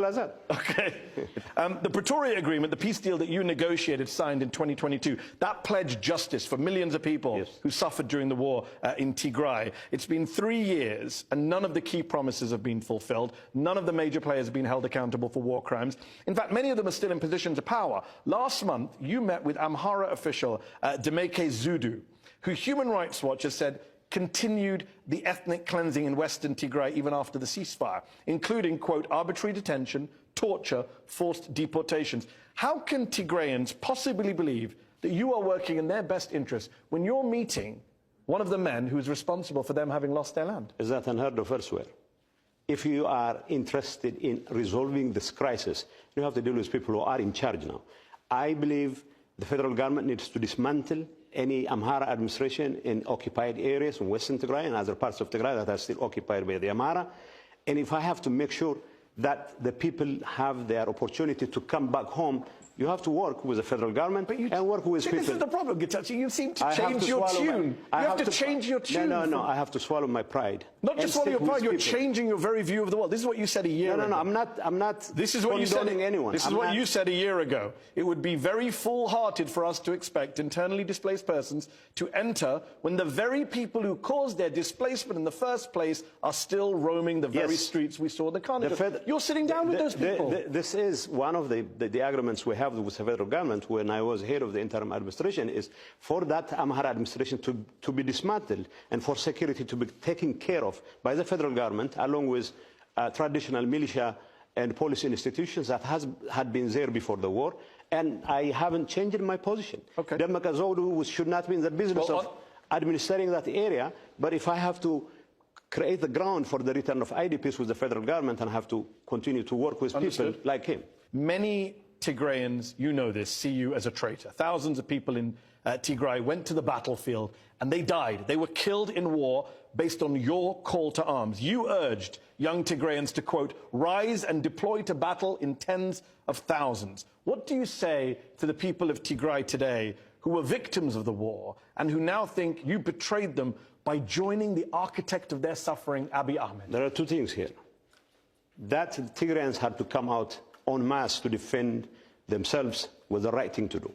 Okay. The Pretoria Agreement, the peace deal that you negotiated, signed in 2022, that pledged justice for millions of people who suffered during the war in Tigray. It's been 3 years and none of the key promises have been fulfilled. None of the major players have been held accountable for war crimes. In fact, many of them are still in positions of power. Last month, you met with Amhara official Demeke Zudu, who Human Rights Watch has said continued the ethnic cleansing in Western Tigray even after the ceasefire, including, quote, arbitrary detention, torture, forced deportations. How can Tigrayans possibly believe that you are working in their best interest when you're meeting one of the men who is responsible for them having lost their land? Is that unheard of elsewhere? If you are interested in resolving this crisis, you have to deal with people who are in charge now. I believe the federal government needs to dismantle any Amhara administration in occupied areas in Western Tigray and other parts of Tigray that are still occupied by the Amhara. And if I have to make sure that the people have their opportunity to come back home, you have to work with the federal government and work with people. This is the problem, Getachew. You seem to change your tune. You have to change your tune. No, I have to swallow my pride. Not just swallow your pride, you're changing your very view of the world. This is what you said a year ago. No, I'm not This is what you said. Anyone. This is what you said a year ago. It would be very foolhardy for us to expect internally displaced persons to enter when the very people who caused their displacement in the first place are still roaming the very streets we saw in the carnival. You're sitting down with those people. This is one of the arguments we have with the federal government when I was head of the interim administration, is for that Amhara administration to be dismantled and for security to be taken care of by the federal government, along with traditional militia and police institutions that had been there before the war. And I haven't changed my position. Okay. Demeke Zudu should not be in the business of administering that area, but if I have to create the ground for the return of IDPs with the federal government and have to continue to work with people like him. Many Tigrayans, you know this, see you as a traitor. Thousands of people in Tigray went to the battlefield and they died. They were killed in war based on your call to arms. You urged young Tigrayans to, quote, rise and deploy to battle in tens of thousands. What do you say to the people of Tigray today who were victims of the war and who now think you betrayed them by joining the architect of their suffering, Abiy Ahmed? There are two things here. That Tigrayans had to come out en masse to defend themselves was the right thing to do.